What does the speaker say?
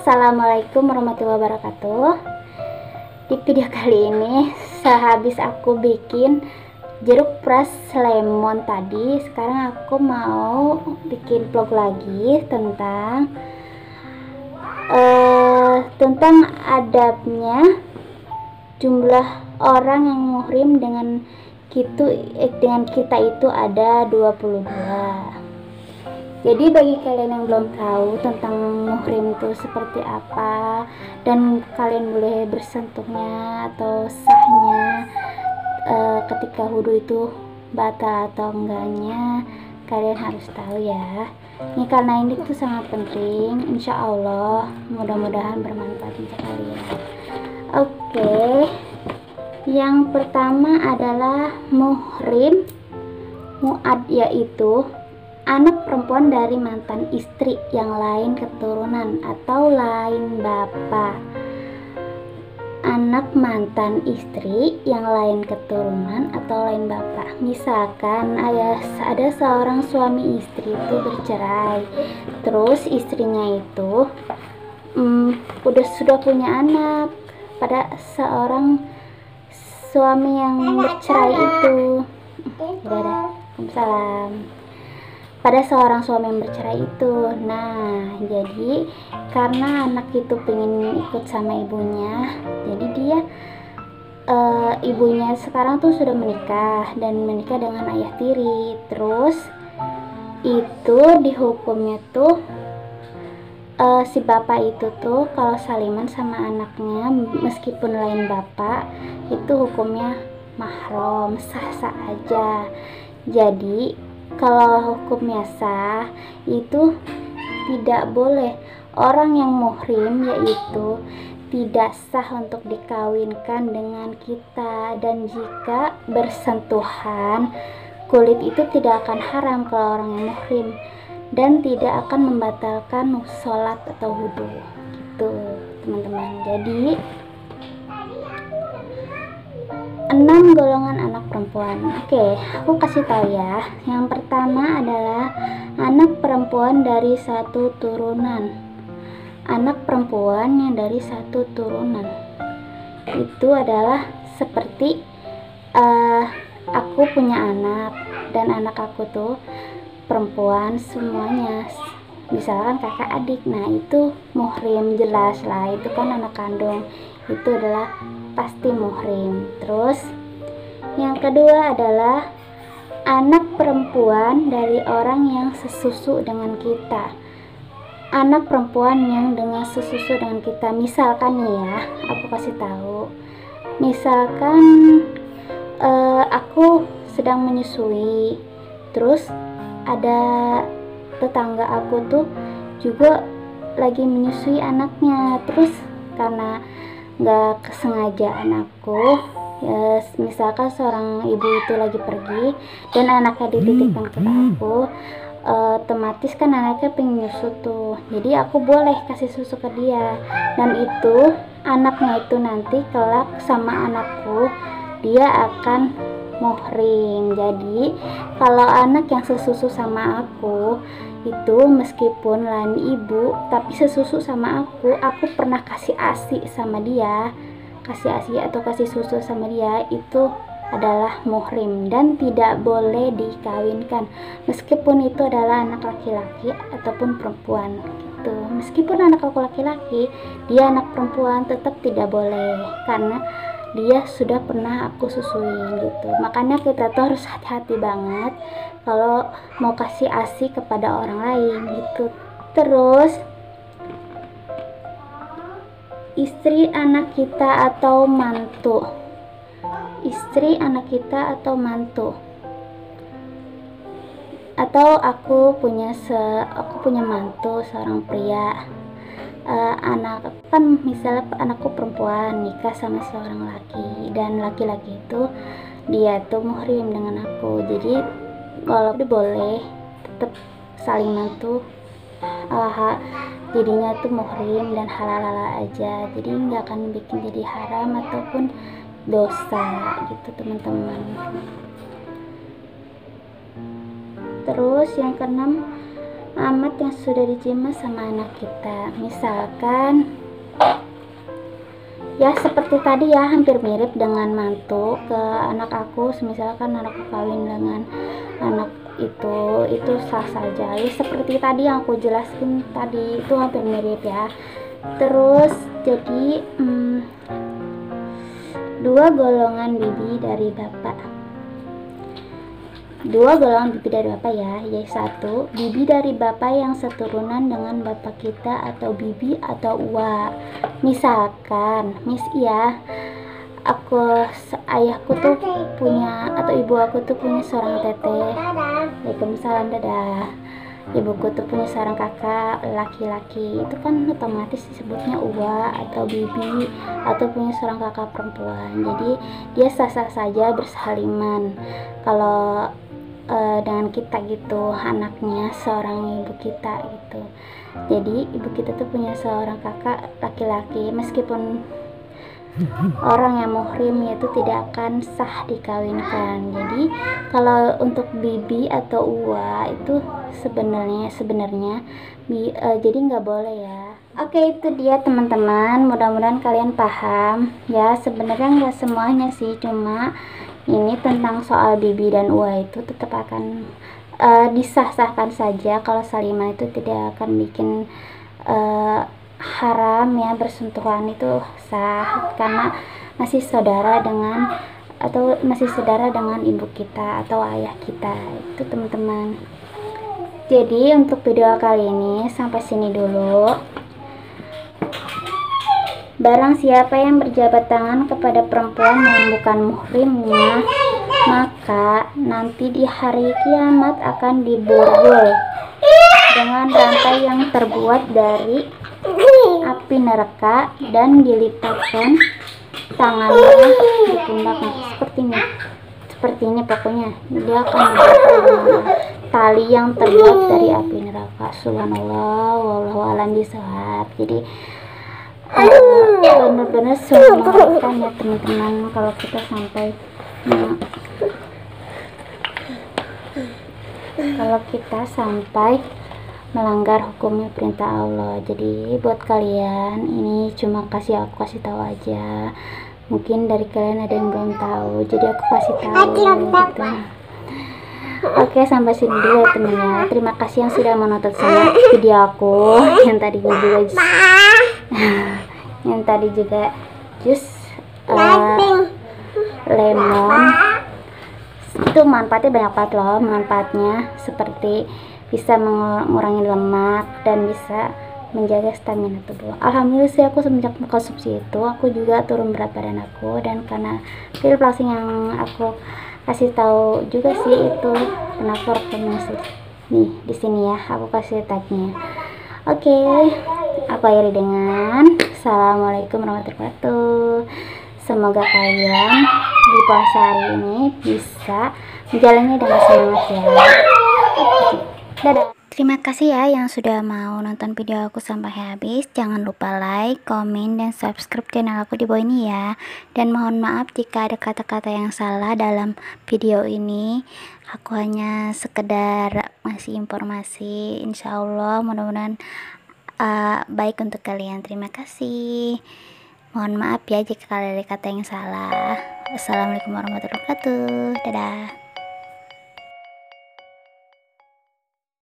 Assalamualaikum warahmatullahi wabarakatuh. Di video kali ini sehabis aku bikin jeruk pras lemon tadi, sekarang aku mau bikin vlog lagi tentang adabnya jumlah orang yang muhrim dengan kita itu ada 22. Jadi bagi kalian yang belum tahu tentang muhrim itu seperti apa, dan kalian boleh bersentuhnya atau sahnya ketika wudhu itu batal atau enggaknya, kalian harus tahu ya. Ini karena ini tuh sangat penting, insya Allah mudah-mudahan bermanfaat untuk kalian. Oke, yang pertama adalah muhrim, muad, yaitu anak perempuan dari mantan istri yang lain keturunan atau lain bapak. Anak mantan istri yang lain keturunan atau lain bapak. Misalkan ada seorang suami istri itu bercerai, terus istrinya itu sudah punya anak pada seorang suami yang bercerai itu. Waalaikumsalam. Pada seorang suami yang bercerai itu. Nah, jadi karena anak itu pengen ikut sama ibunya, jadi dia ibunya sekarang tuh sudah menikah dan menikah dengan ayah tiri. Terus itu dihukumnya tuh si bapak itu tuh kalau saliman sama anaknya meskipun lain bapak, itu hukumnya mahram, sah-sah aja. Jadi kalau hukumnya sah, itu tidak boleh orang yang muhrim, yaitu tidak sah untuk dikawinkan dengan kita. Dan jika bersentuhan, kulit itu tidak akan haram kalau orang yang muhrim, dan tidak akan membatalkan sholat atau wudhu gitu teman-teman. Jadi 6 golongan anak perempuan. Oke, aku kasih tahu ya. Yang pertama adalah anak perempuan dari satu turunan. Anak perempuan yang dari satu turunan itu adalah seperti aku punya anak, dan anak aku tuh perempuan semuanya, misalkan kakak adik. Nah, itu muhrim, jelas lah, itu kan anak kandung, itu adalah pasti muhrim. Terus yang kedua adalah anak perempuan dari orang yang sesusu dengan kita. Anak perempuan yang dengan sesusu dengan kita, misalkan nih ya, aku kasih tahu, misalkan aku sedang menyusui, terus ada tetangga aku tuh juga lagi menyusui anaknya. Terus karena nggak kesengajaan aku ya, misalkan seorang ibu itu lagi pergi dan anaknya dititipkan ke aku, otomatis kan anaknya pengen nyusu tuh, jadi aku boleh kasih susu ke dia, dan itu anaknya itu nanti kelak sama anakku dia akan muhrim. Jadi kalau anak yang sesusu sama aku itu meskipun lain ibu tapi sesusu sama aku pernah kasih ASI sama dia, kasih ASI atau kasih susu sama dia, itu adalah muhrim dan tidak boleh dikawinkan meskipun itu adalah anak laki-laki ataupun perempuan gitu. Meskipun anak aku laki-laki, dia anak perempuan, tetap tidak boleh karena dia sudah pernah aku susuin gitu. Makanya kita tuh harus hati-hati banget kalau mau kasih ASI kepada orang lain gitu. Terus istri anak kita atau mantu. Istri anak kita atau mantu. Atau aku punya mantu seorang pria. Anak kan misalnya anakku perempuan nikah sama seorang laki, dan laki-laki itu dia tuh muhrim dengan aku, jadi kalau boleh tetap saling mantu, jadinya tuh muhrim dan halal aja, jadi nggak akan bikin jadi haram ataupun dosa gitu teman-teman. Terus yang keenam, amat yang sudah diterima sama anak kita. Misalkan ya seperti tadi ya, hampir mirip dengan mantu ke anak aku. Misalkan anakku kawin dengan anak itu sah saja ya, seperti tadi yang aku jelaskan tadi, itu hampir mirip ya. Terus jadi dua golongan bibi dari bapak ya, yaitu satu, bibi dari bapak yang seturunan dengan bapak kita atau bibi atau uwa. Misalkan ayahku tuh punya, atau ibu aku tuh punya seorang teteh. Waalaikumsalam, dadah. Ibuku tuh punya seorang kakak laki-laki, itu kan otomatis disebutnya uwa atau bibi, atau punya seorang kakak perempuan. Jadi dia sah-sah saja bersaliman kalau dengan kita gitu, anaknya seorang ibu kita gitu. Jadi ibu kita tuh punya seorang kakak laki-laki, meskipun orang yang muhrim itu tidak akan sah dikawinkan. Jadi kalau untuk bibi atau uwa itu sebenarnya jadi nggak boleh ya. Oke, itu dia teman-teman, mudah-mudahan kalian paham ya. Sebenarnya nggak semuanya sih, cuma ini tentang soal bibi dan uwa itu tetap akan disah-sahkan saja kalau saliman itu tidak akan bikin haram ya, bersentuhan itu sah karena masih saudara dengan ibu kita atau ayah kita itu, teman-teman. Jadi untuk video kali ini sampai sini dulu. Barang siapa yang berjabat tangan kepada perempuan yang bukan muhrimnya, maka nanti di hari kiamat akan diborgol dengan rantai yang terbuat dari api neraka dan dilipatkan tangannya di pundaknya seperti ini pokoknya. Dia akan dibakar dengan tali yang terbuat dari api neraka. Subhanallah, wallahu a'lam bishawab. Jadi benar-benar mengerikan ya teman-teman kalau kita sampai melanggar hukumnya, perintah Allah. Jadi buat kalian ini cuma aku kasih tahu aja. Mungkin dari kalian ada yang belum tahu, jadi aku kasih tahu gitu. Oke, sampai sini dulu ya teman ya. Terima kasih yang sudah menonton sama video aku yang tadi juga jus lemon itu manfaatnya banyak banget loh. Manfaatnya seperti bisa mengurangi lemak dan bisa menjaga stamina tubuh. Alhamdulillah sih, aku semenjak mengkonsumsi itu aku juga turun berat badan aku, dan karena pil plasing yang aku kasih tahu juga sih itu kenapa rekomendasi nih di sini ya, aku kasih tagnya. Oke, aku akhiri dengan assalamualaikum warahmatullahi wabarakatuh. Semoga kalian di puasa hari ini bisa menjalannya dengan semangat ya. Dadah. Terima kasih ya yang sudah mau nonton video aku sampai habis. Jangan lupa like, komen, dan subscribe channel aku di bawah ini ya. Dan mohon maaf jika ada kata-kata yang salah dalam video ini. Aku hanya sekedar ngasih informasi. Insya Allah mudah-mudahan baik untuk kalian. Terima kasih. Mohon maaf ya jika ada kata yang salah. Wassalamualaikum warahmatullahi wabarakatuh. Dadah.